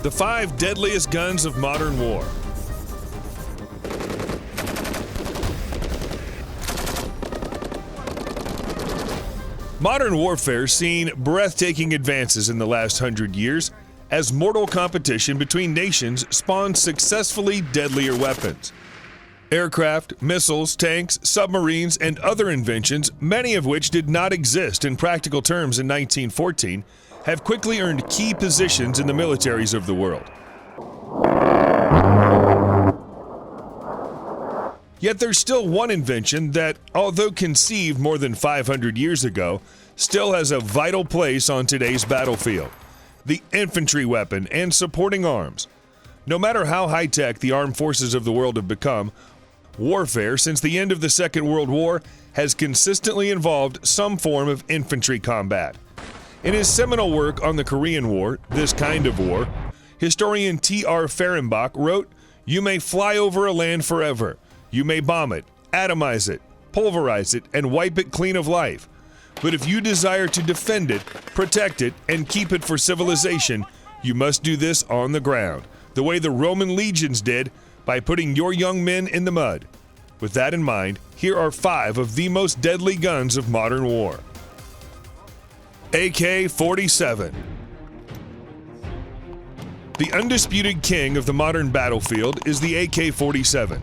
The 5 deadliest guns of modern war. Modern warfare's seen breathtaking advances in the last 100 years as mortal competition between nations spawned successfully deadlier weapons. Aircraft, missiles, tanks, submarines, and other inventions, many of which did not exist in practical terms in 1914, have quickly earned key positions in the militaries of the world. Yet there's still one invention that, although conceived more than 500 years ago, still has a vital place on today's battlefield: the infantry weapon and supporting arms. No matter how high-tech the armed forces of the world have become, warfare since the end of the Second World War has consistently involved some form of infantry combat. In his seminal work on the Korean War, This Kind of War, historian T.R. Fehrenbach wrote, "You may fly over a land forever. You may bomb it, atomize it, pulverize it, and wipe it clean of life. But if you desire to defend it, protect it, and keep it for civilization, you must do this on the ground, the way the Roman legions did, by putting your young men in the mud." With that in mind, here are 5 of the most deadly guns of modern war. AK-47. The undisputed king of the modern battlefield is the AK-47.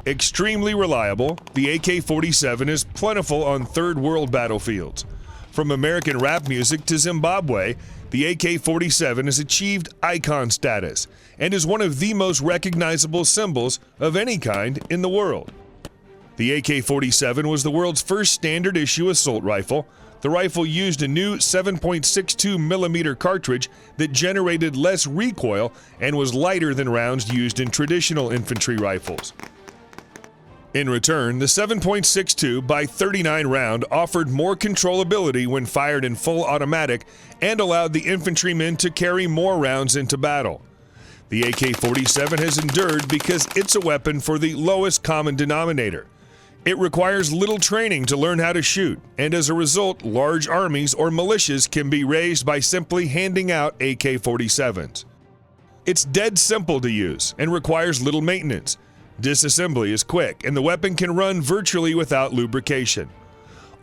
Extremely reliable, the AK-47 is plentiful on third world battlefields. From American rap music to Zimbabwe, the AK-47 has achieved icon status and is one of the most recognizable symbols of any kind in the world. The AK-47 was the world's first standard issue assault rifle. The rifle used a new 7.62 millimeter cartridge that generated less recoil and was lighter than rounds used in traditional infantry rifles. In return, the 7.62 by 39 round offered more controllability when fired in full automatic and allowed the infantrymen to carry more rounds into battle. The AK-47 has endured because it's a weapon for the lowest common denominator. It requires little training to learn how to shoot, and as a result, large armies or militias can be raised by simply handing out AK-47s. It's dead simple to use and requires little maintenance. Disassembly is quick, and the weapon can run virtually without lubrication.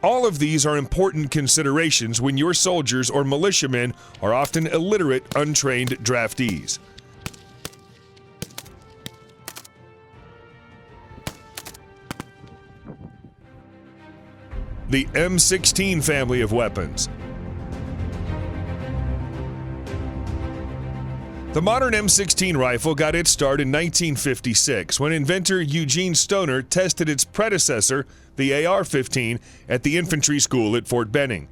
All of these are important considerations when your soldiers or militiamen are often illiterate, untrained draftees. The M16 family of weapons. The modern M16 rifle got its start in 1956 when inventor Eugene Stoner tested its predecessor, the AR-15, at the infantry school at Fort Benning.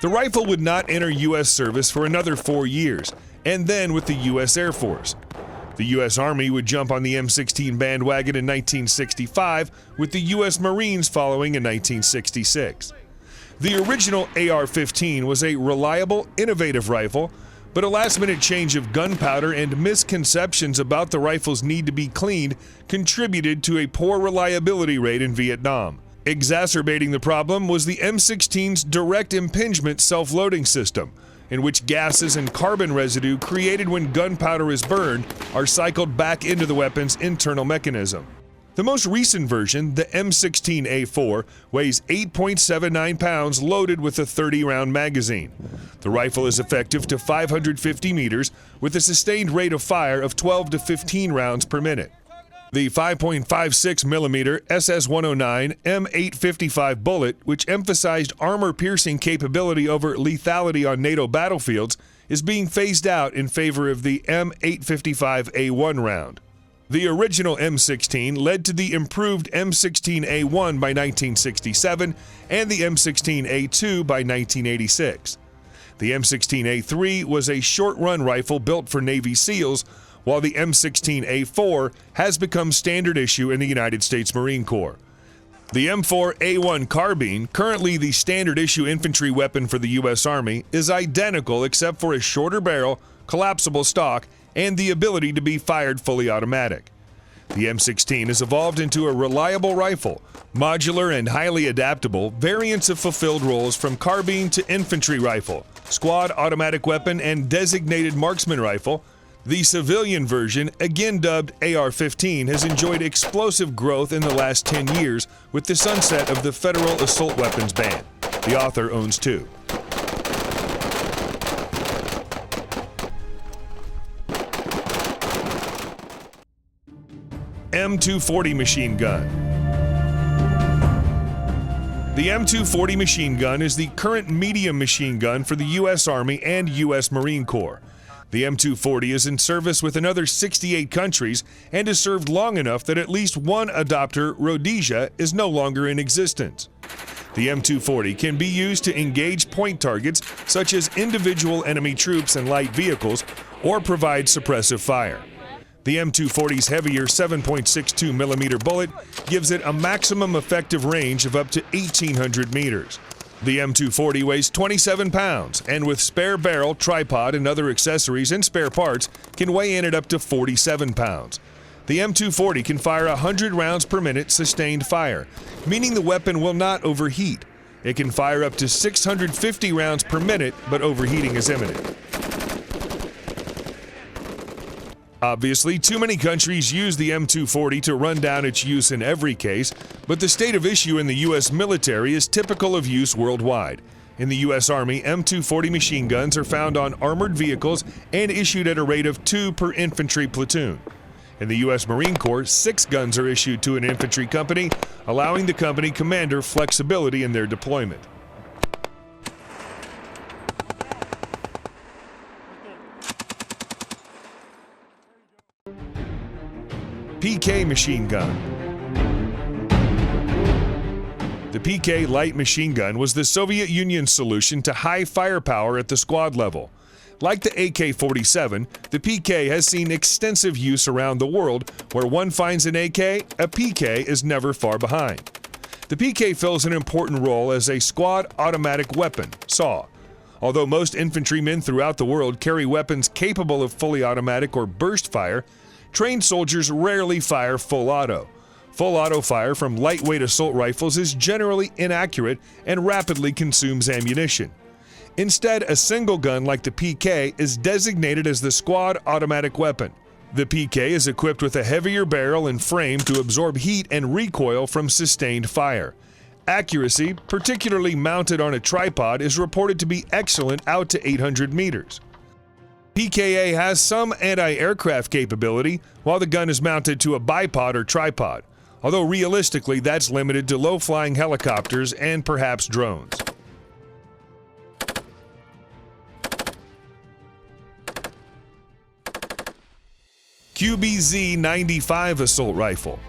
The rifle would not enter U.S. service for another 4 years, and then with the U.S. Air Force. The U.S. Army would jump on the M16 bandwagon in 1965, with the U.S. Marines following in 1966. The original AR-15 was a reliable, innovative rifle, but a last-minute change of gunpowder and misconceptions about the rifle's need to be cleaned contributed to a poor reliability rate in Vietnam. Exacerbating the problem was the M16's direct impingement self-loading system, in which gases and carbon residue created when gunpowder is burned are cycled back into the weapon's internal mechanism. The most recent version, the M16A4, weighs 8.79 pounds loaded with a 30-round magazine. The rifle is effective to 550 meters with a sustained rate of fire of 12 to 15 rounds per minute. The 5.56 millimeter SS-109 M855 bullet, which emphasized armor-piercing capability over lethality on NATO battlefields, is being phased out in favor of the M855A1 round. The original M16 led to the improved M16A1 by 1967 and the M16A2 by 1986. The M16A3 was a short-run rifle built for Navy SEALs, while the M16A4 has become standard issue in the United States Marine Corps. The M4A1 carbine, currently the standard issue infantry weapon for the U.S. Army, is identical except for a shorter barrel, collapsible stock, and the ability to be fired fully automatic. The M16 has evolved into a reliable rifle. Modular and highly adaptable, variants have fulfilled roles from carbine to infantry rifle, squad automatic weapon, and designated marksman rifle. The civilian version, again dubbed AR-15, has enjoyed explosive growth in the last 10 years with the sunset of the federal assault weapons ban. The author owns two. M240 machine gun. The M240 machine gun is the current medium machine gun for the U.S. Army and U.S. Marine Corps. The M240 is in service with another 68 countries and has served long enough that at least one adopter, Rhodesia, is no longer in existence. The M240 can be used to engage point targets such as individual enemy troops and light vehicles or provide suppressive fire. The M240's heavier 7.62mm bullet gives it a maximum effective range of up to 1,800 meters. The M240 weighs 27 pounds, and with spare barrel, tripod, and other accessories and spare parts, can weigh in at up to 47 pounds. The M240 can fire 100 rounds per minute sustained fire, meaning the weapon will not overheat. It can fire up to 650 rounds per minute, but overheating is imminent. Obviously, too many countries use the M240 to run down its use in every case, but the state of issue in the U.S. military is typical of use worldwide. In the U.S. Army, M240 machine guns are found on armored vehicles and issued at a rate of 2 per infantry platoon. In the U.S. Marine Corps, 6 guns are issued to an infantry company, allowing the company commander flexibility in their deployment. PK machine gun. The PK light machine gun was the Soviet Union's solution to high firepower at the squad level. Like the AK-47, the PK has seen extensive use around the world. Where one finds an AK, a PK is never far behind. The PK fills an important role as a squad automatic weapon, SAW. Although most infantrymen throughout the world carry weapons capable of fully automatic or burst fire, trained soldiers rarely fire full auto. Full auto fire from lightweight assault rifles is generally inaccurate and rapidly consumes ammunition. Instead, a single gun like the PK is designated as the squad automatic weapon. The PK is equipped with a heavier barrel and frame to absorb heat and recoil from sustained fire. Accuracy, particularly mounted on a tripod, is reported to be excellent out to 800 meters. PKA has some anti-aircraft capability, while the gun is mounted to a bipod or tripod, although realistically that's limited to low-flying helicopters and perhaps drones. QBZ-95 assault rifle.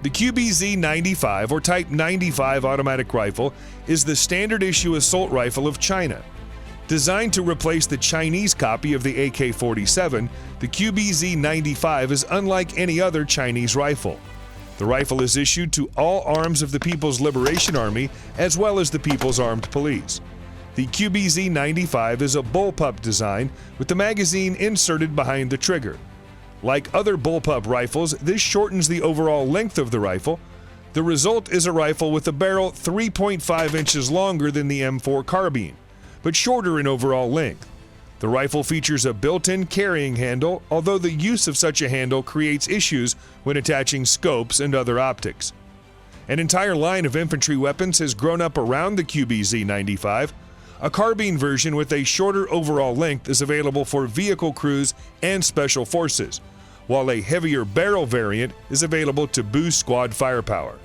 The QBZ-95 or Type 95 automatic rifle is the standard issue assault rifle of China. Designed to replace the Chinese copy of the AK-47, the QBZ-95 is unlike any other Chinese rifle. The rifle is issued to all arms of the People's Liberation Army as well as the People's Armed Police. The QBZ-95 is a bullpup design with the magazine inserted behind the trigger. Like other bullpup rifles, this shortens the overall length of the rifle. The result is a rifle with a barrel 3.5 inches longer than the M4 carbine, but shorter in overall length. The rifle features a built-in carrying handle, although the use of such a handle creates issues when attaching scopes and other optics. An entire line of infantry weapons has grown up around the QBZ-95. A carbine version with a shorter overall length is available for vehicle crews and special forces, while a heavier barrel variant is available to boost squad firepower.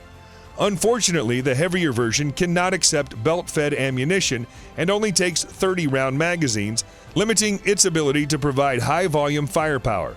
Unfortunately, the heavier version cannot accept belt-fed ammunition and only takes 30-round magazines, limiting its ability to provide high-volume firepower.